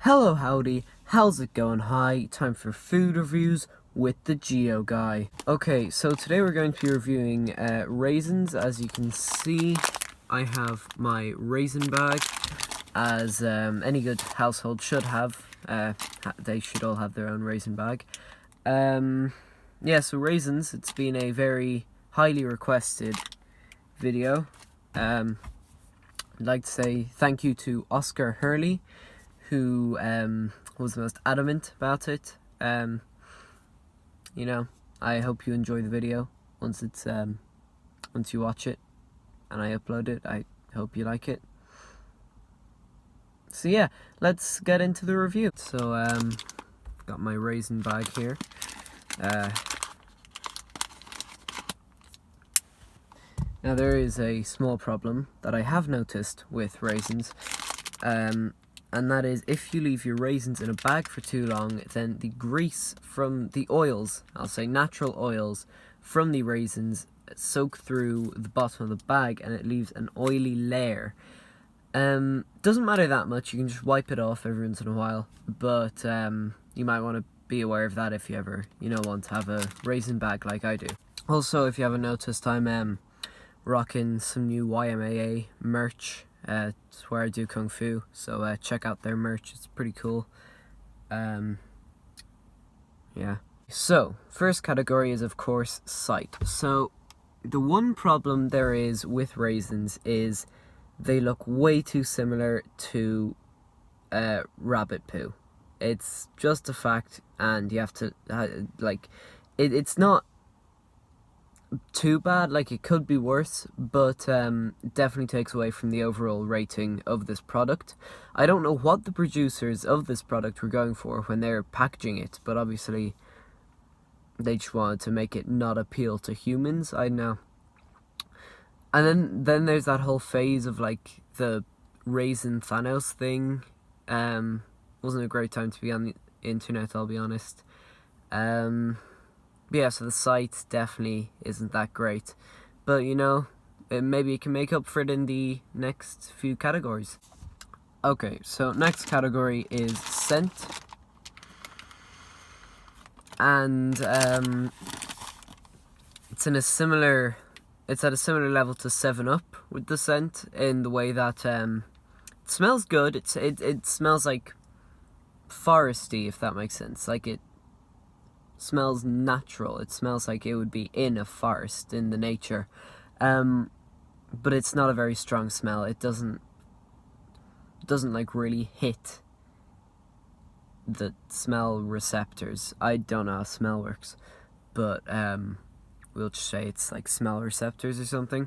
Hello howdy, how's it going? Hi, time for food reviews with the Geo guy. Okay, so today we're going to be reviewing raisins. As you can see, I have my raisin bag, as any good household should have. They should all have their own raisin bag. Yeah, so raisins, it's been a very highly requested video. I'd like to say thank you to Oscar Hurley, who was the most adamant about it. You know, I hope you enjoy the video once it's once you watch it and I upload it. I hope you like it. So yeah, let's get into the review. So got my raisin bag here. Now there is a small problem that I have noticed with raisins. And that is, if you leave your raisins in a bag for too long, then the grease from the oils, I'll say natural oils, from the raisins soak through the bottom of the bag and it leaves an oily layer. Doesn't matter that much, you can just wipe it off every once in a while, but you might want to be aware of that if you ever, want to have a raisin bag like I do. Also, if you haven't noticed, I'm rocking some new YMAA merch. It's where I do Kung Fu, so check out their merch, it's pretty cool. Yeah. So, first category is of course sight. So, the one problem there is with raisins is they look way too similar to rabbit poo. It's just a fact, and you have to, it's not too bad, like it could be worse, but definitely takes away from the overall rating of this product. I don't know what the producers of this product were going for when they're packaging it, but obviously they just wanted to make it not appeal to humans, I know. And then there's that whole phase of like the raisin Thanos thing. Wasn't a great time to be on the internet, I'll be honest. Yeah, so the site definitely isn't that great, but maybe it can make up for it in the next few categories. Okay, so next category is scent, and it's at a similar level to 7-Up with the scent, in the way that it smells good. It smells like foresty, if that makes sense. Like, it smells natural. It smells like it would be in a forest, in the nature, but it's not a very strong smell. It doesn't like really hit the smell receptors. I don't know how smell works, but we'll just say it's like smell receptors or something.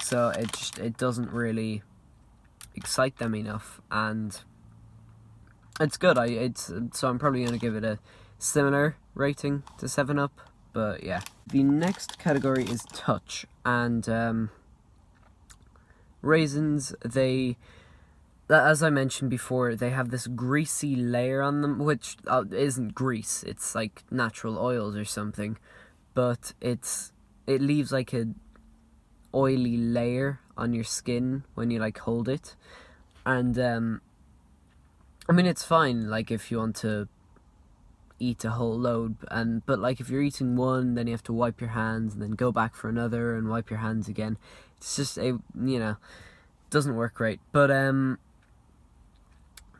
So it doesn't really excite them enough, and it's good. So I'm probably gonna give it a similar rating to 7-Up, but yeah. The next category is touch, and raisins, as I mentioned before, they have this greasy layer on them, which isn't grease, it's like natural oils or something, but it leaves like a oily layer on your skin when you like hold it, and I mean, it's fine like if you want to eat a whole load, but like if you're eating one, then you have to wipe your hands and then go back for another and wipe your hands again. It's just doesn't work great. But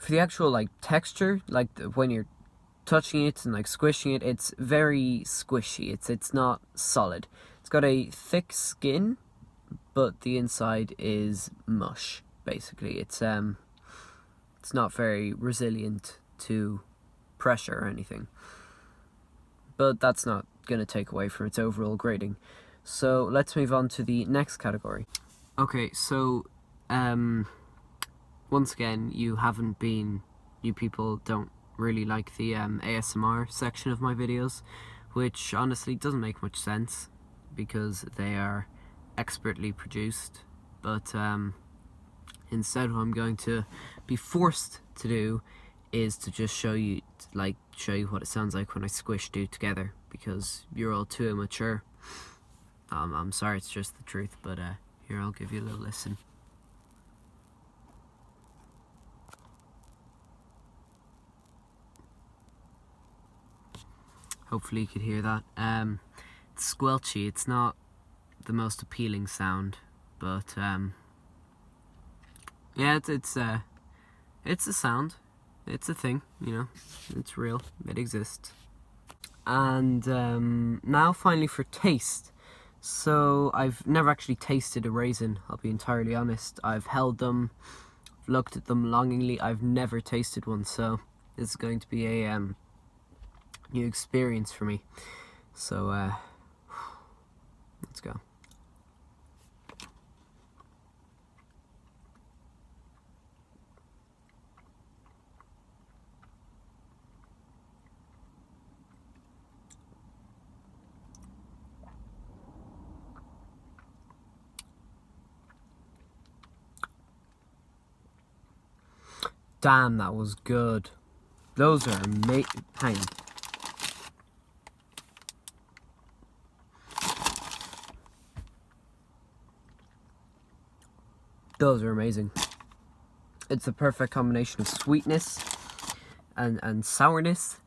for the actual like texture, like when you're touching it and like squishing it, it's very squishy. It's not solid. It's got a thick skin, but the inside is mush, basically. It's not very resilient to pressure or anything, but that's not going to take away from its overall grading. So let's move on to the next category. Okay, so once again, you people don't really like the ASMR section of my videos, which honestly doesn't make much sense because they are expertly produced, but instead what I'm going to be forced to do is to just show you what it sounds like when I squish two together, because you're all too immature. I'm sorry, it's just the truth, but here, I'll give you a little listen. Hopefully you could hear that. It's squelchy. It's not the most appealing sound, but yeah, it's a sound. It's a thing, you know. It's real. It exists. And now finally for taste. So I've never actually tasted a raisin, I'll be entirely honest. I've held them, looked at them longingly. I've never tasted one, so this is going to be a new experience for me. So let's go. Damn, that was good. Those are amazing. Hang on. Those are amazing. It's the perfect combination of sweetness and sourness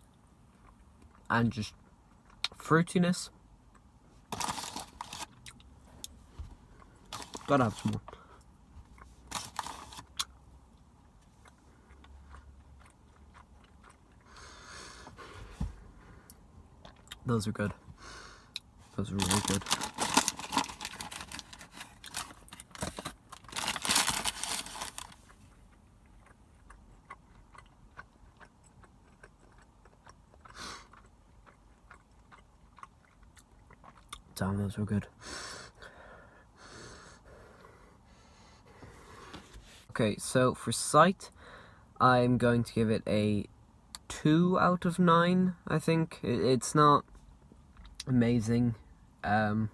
and just fruitiness. Gotta have some more. Those are good. Those are really good. Damn, those were good. Okay, so for sight, I'm going to give it a 2 out of 9, I think. It's not amazing. Yeah,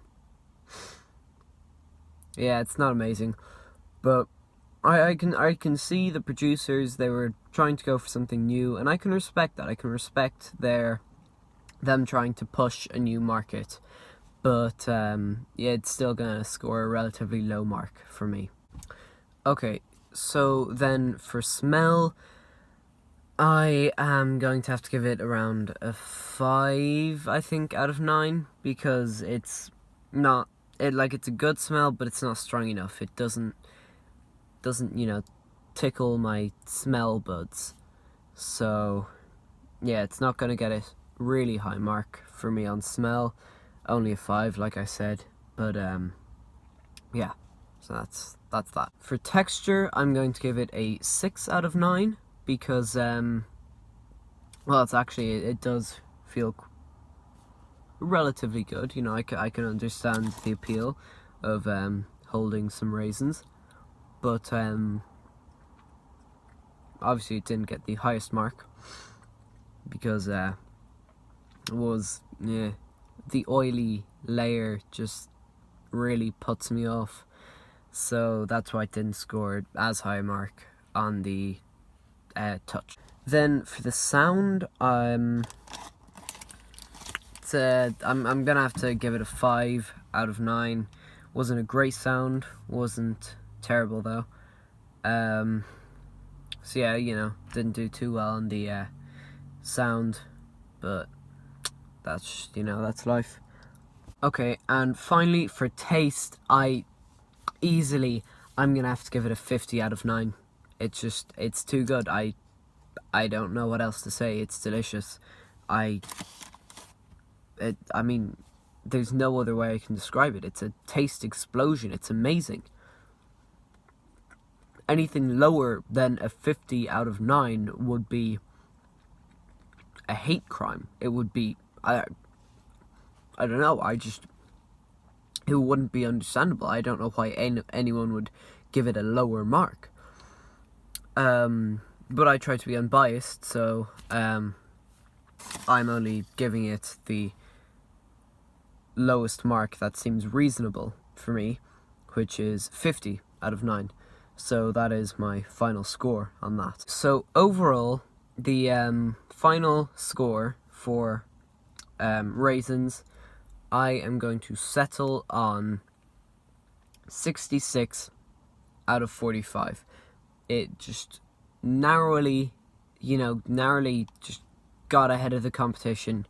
it's not amazing, but I can see the producers, they were trying to go for something new, and I can respect that. I can respect them trying to push a new market, but yeah, it's still gonna score a relatively low mark for me. Okay, so then for smell, I am going to have to give it around a 5, I think, out of 9, because it's not, it's a good smell, but it's not strong enough. It doesn't, you know, tickle my smell buds. So, yeah, it's not going to get a really high mark for me on smell. Only a 5, like I said, but, yeah, so that's that. For texture, I'm going to give it a 6 out of 9. Because, well, it does feel relatively good. You know, I can understand the appeal of holding some raisins, but obviously it didn't get the highest mark because it was, yeah, the oily layer just really puts me off. So that's why it didn't score as high a mark on the touch. Then for the sound, I'm gonna have to give it a 5 out of 9. Wasn't a great sound, wasn't terrible though. So yeah, you know, didn't do too well on the sound, but that's, you know, that's life. Okay, and finally for taste, I'm gonna have to give it a 50 out of 9. It's too good. I don't know what else to say. It's delicious. I mean, there's no other way I can describe it. It's a taste explosion. It's amazing. Anything lower than a 50 out of 9 would be a hate crime. It would be, I don't know, it wouldn't be understandable. I don't know why anyone would give it a lower mark. But I try to be unbiased, so I'm only giving it the lowest mark that seems reasonable for me, which is 50 out of 9. So that is my final score on that. So overall, the final score for raisins, I am going to settle on 66 out of 45. It just narrowly just got ahead of the competition,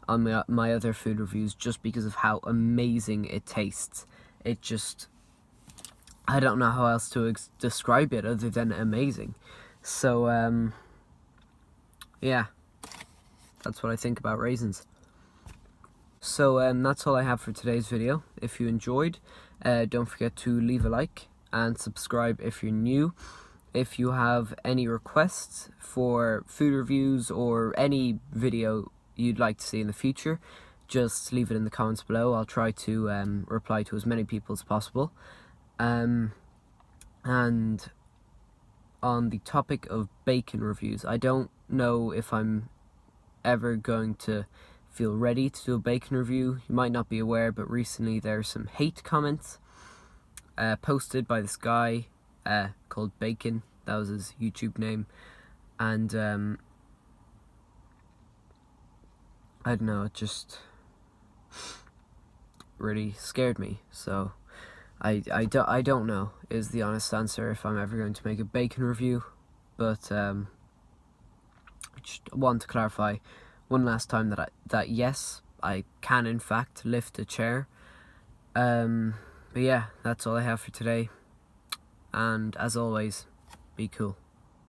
on my other food reviews just because of how amazing it tastes. It just, I don't know how else to describe it other than amazing. So yeah, that's what I think about raisins. So that's all I have for today's video. If you enjoyed, don't forget to leave a like and subscribe if you're new. If you have any requests for food reviews or any video you'd like to see in the future, just leave it in the comments below. I'll try to reply to as many people as possible. And on the topic of bacon reviews, I don't know if I'm ever going to feel ready to do a bacon review. You might not be aware, but recently there's some hate comments posted by this guy called Bacon. That was his YouTube name, and I don't know, it just really scared me. So I don't know is the honest answer if I'm ever going to make a bacon review, but I just want to clarify one last time that yes, I can in fact lift a chair. But yeah, that's all I have for today, and as always, be cool.